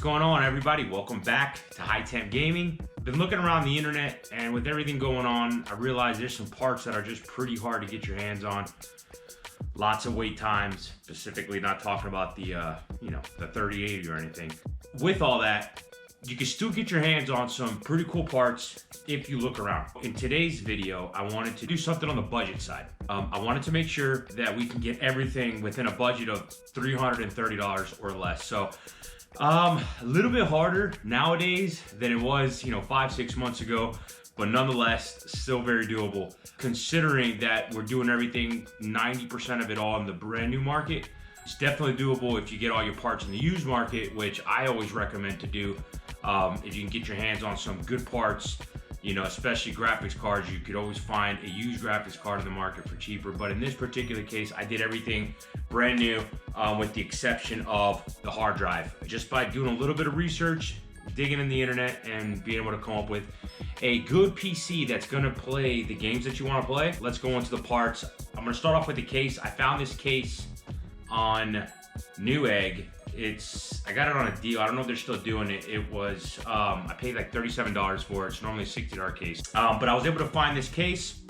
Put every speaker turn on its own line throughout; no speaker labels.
going on, everybody? Welcome back to High Temp Gaming. Been looking around the internet, and with everything going on, I realized there's some parts that are just pretty hard to get your hands on. Lots of wait times, specifically not talking about the 3080 or anything. With all that, you can still get your hands on some pretty cool parts if you look around. In today's video, I wanted to do something on the budget side. I wanted to make sure that we can get everything within a budget of $330 or less. So a little bit harder nowadays than it was, 5-6 months ago, but nonetheless, still very doable. Considering that we're doing everything, 90% of it all in the brand new market, it's definitely doable if you get all your parts in the used market, which I always recommend to do. If you can get your hands on some good parts, especially graphics cards, you could always find a used graphics card in the market for cheaper. But in this particular case, I did everything brand new, with the exception of the hard drive. Just by doing a little bit of research, digging in the internet, and being able to come up with a good PC that's gonna play the games that you wanna play. Let's go into the parts. I'm gonna start off with the case. I found this case on Newegg. I got it on a deal. I don't know if they're still doing it. It was, I paid like $37 for it. It's normally a $60 case. But I was able to find this case.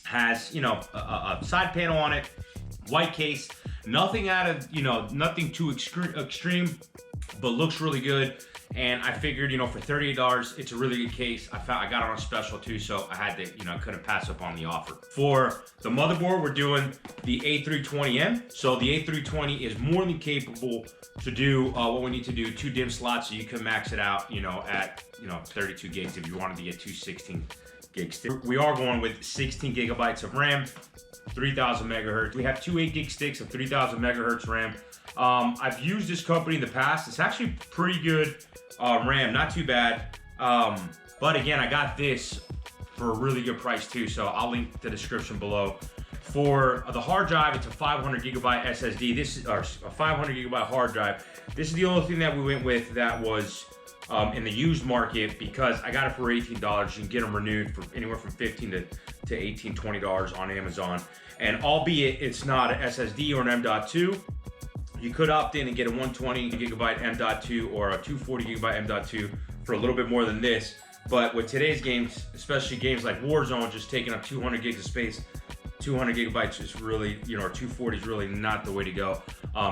Has, a side panel on it, white case, nothing nothing too extreme, but looks really good. And I figured, for $38, it's a really good case. I got it on special too, so I had to, I couldn't pass up on the offer. For the motherboard, we're doing the A320M. So the A320 is more than capable to do what we need to do, 2 DIMM slots, so you can max it out, at 32 gigs if you wanted to get 2 16 gigs. We are going with 16 gigabytes of RAM, 3000 megahertz. We have 2 8 gig sticks of 3000 megahertz RAM. I've used this company in the past. It's actually pretty good RAM, not too bad. But again, I got this for a really good price too, so I'll link the description below. For the hard drive, it's a 500 gigabyte SSD. This is a 500 gigabyte hard drive. This is the only thing that we went with that was in the used market, because I got it for $18. You can get them renewed for anywhere from $15 to $18, $20 on Amazon. And albeit it's not an SSD or an M.2, you could opt in and get a 120 gigabyte M.2 or a 240 gigabyte M.2 for a little bit more than this. But with today's games, especially games like Warzone, just taking up 200 gigs of space, 200 gigabytes is really, or 240 is really not the way to go.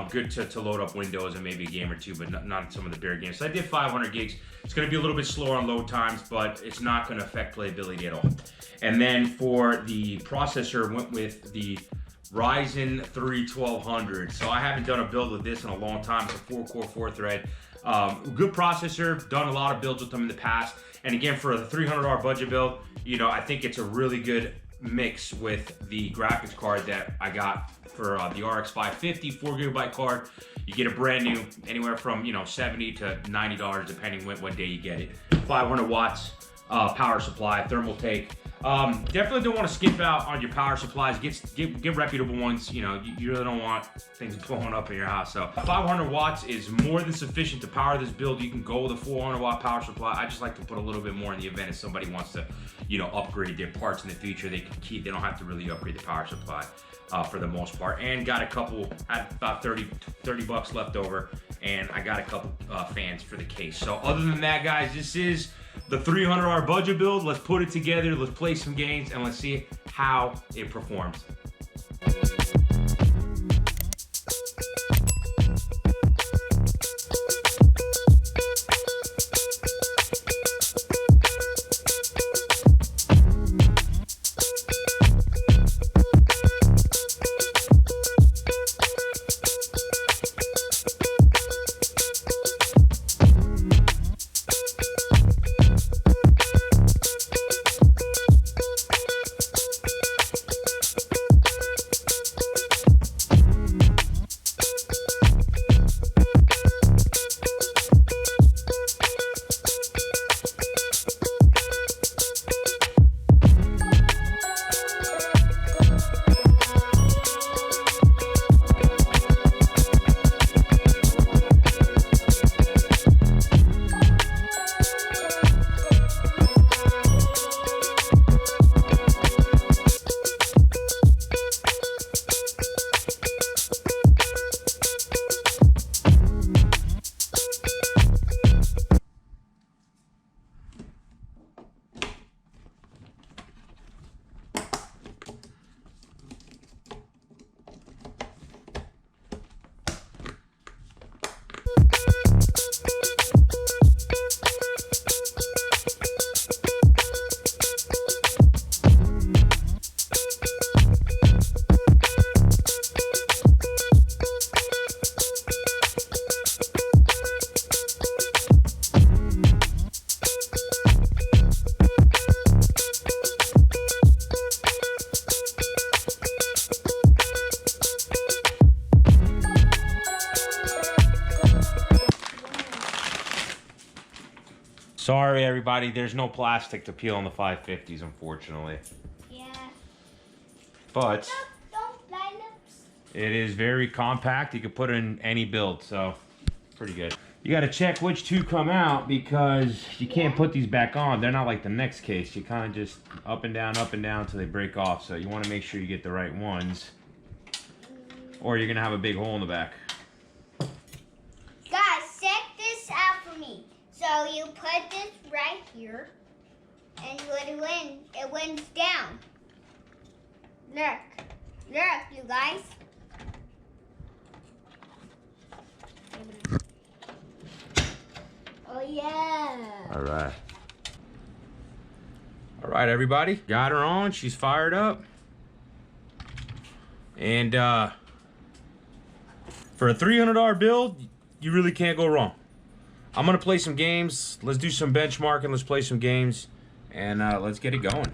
Good to load up Windows and maybe a game or two, but not some of the bigger games. So I did 500 gigs. It's gonna be a little bit slower on load times, but it's not gonna affect playability at all. And then for the processor, went with the Ryzen 3 1200. So I haven't done a build with this in a long time. It's a 4-core, 4-thread. Good processor, done a lot of builds with them in the past. And again, for a $300 budget build, I think it's a really good mix with the graphics card that I got for the RX 550 4 gigabyte card. You get a brand new, anywhere from $70 to $90 depending what day you get it. 500 watts power supply, Thermaltake. Definitely don't want to skip out on your power supplies. Get reputable ones. You really don't want things blowing up in your house. So 500 watts is more than sufficient to power this build. You can go with a 400 watt power supply. I just like to put a little bit more in the event if somebody wants to, upgrade their parts in the future. They don't have to really upgrade the power supply for the most part. And got a couple, at about 30 bucks left over, and I got a couple fans for the case. So other than that, guys, this is the $300 budget build. Let's put it together, let's play some games, and let's see how it performs. Sorry, everybody. There's no plastic to peel on the 550s, unfortunately.
Yeah.
But
Don't line up.
it is very compact. You can put it in any build, so pretty good. You got to check which two come out because you can't put these back on. They're not like the next case. You kind of just up and down until they break off. So you want to make sure you get the right ones, or you're gonna have a big hole in the back.
Guys, check this out for me. So you put this right here, and it wins down. Look, you guys. Oh yeah.
All right. All right, everybody. Got her on. She's fired up. And for a $300 build, you really can't go wrong. I'm gonna play some games. Let's do some benchmarking. Let's play some games, and let's get it going.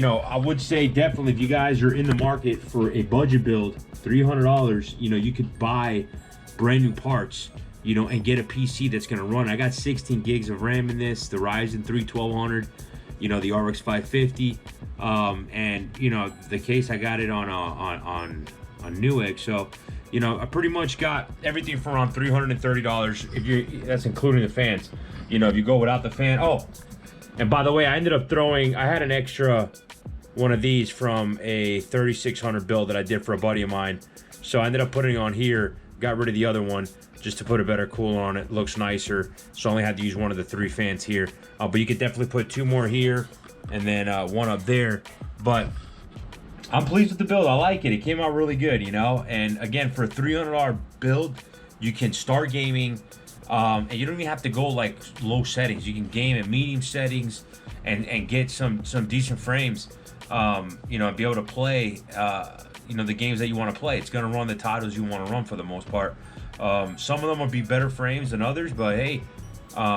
you know, I would say definitely if you guys are in the market for a budget build, $300, you know, you could buy brand new parts, you know, and get a PC that's going to run. I got 16 gigs of RAM in this, the Ryzen 3 1200, you know, the RX 550, and you know, the case I got it on Newegg. So, you know, I pretty much got everything for around $330. If you, that's including the fans. You know, if you go without the fan. Oh, and by the way, I ended up throwing, I had an extra one of these from a 3600 build that I did for a buddy of mine. So I ended up putting it on here, got rid of the other one just to put a better cooler on it. Looks nicer. So I only had to use one of the 3 fans here. But you could definitely put 2 more here and then 1 up there. But I'm pleased with the build. I like it. It came out really good, you know. And again, for a $300 build, you can start gaming. And you don't even have to go like low settings. You can game at medium settings and get some decent frames. You know, be able to play, you know, the games that you want to play. It's going to run the titles you want to run for the most part. Some of them will be better frames than others, but hey,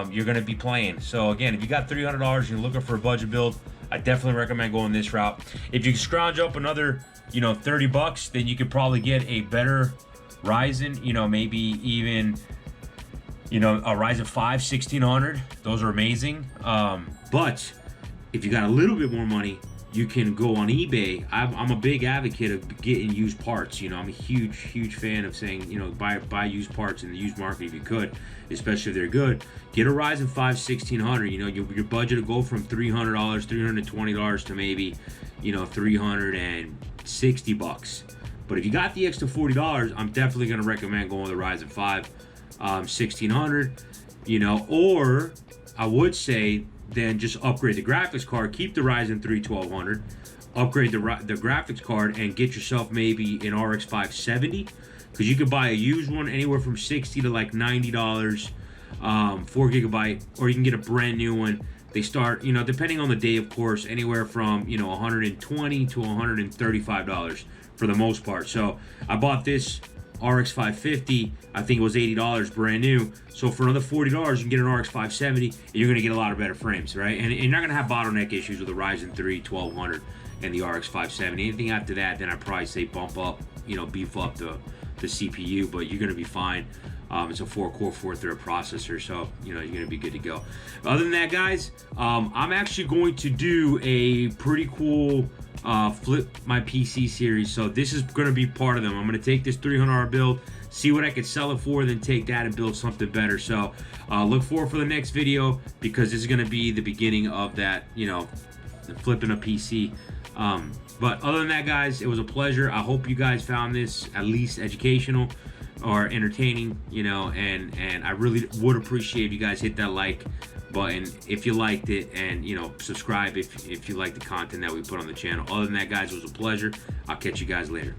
you're going to be playing. So again, if you got $300 and you're looking for a budget build, I definitely recommend going this route. If you scrounge up another, you know, $30, then you could probably get a better Ryzen, you know, maybe even, you know, a Ryzen 5 1600. Those are amazing. But if you got a little bit more money, you can go on eBay. I'm a big advocate of getting used parts. You know, I'm a huge fan of saying, you know, buy used parts in the used market if you could, especially if they're good. Get a Ryzen 5 1600. You know, your budget will go from $300, $320 to maybe, you know, $360. But if you got the extra $40, I'm definitely going to recommend going with the Ryzen 5 1600. You know, or I would say, then just upgrade the graphics card, keep the Ryzen 3 1200, upgrade the graphics card, and get yourself maybe an RX 570, because you could buy a used one anywhere from $60 to like $90, 4 gigabyte, or you can get a brand new one. They start, you know, depending on the day, of course, anywhere from, you know, $120 to $135 for the most part. So I bought this RX 550, I think it was $80 brand new. So for another $40, you can get an RX 570, and you're going to get a lot of better frames, right? And you're not going to have bottleneck issues with the Ryzen 3 1200 and the RX 570. Anything after that, then I'd probably say bump up, you know, beef up the CPU, but you're going to be fine. It's a 4-core, 4-thread processor, so, you know, you're going to be good to go. Other than that, guys, I'm actually going to do a pretty cool flip my PC series. So this is going to be part of them. I'm going to take this $300 build, see what I could sell it for, then take that and build something better. So look forward for the next video, because this is going to be the beginning of that, you know, flipping a PC. But other than that, guys, it was a pleasure. I hope you guys found this at least educational or entertaining, you know, and I really would appreciate if you guys hit that like button if you liked it, and, you know, subscribe if you like the content that we put on the channel. Other than that, guys, it was a pleasure. I'll catch you guys later.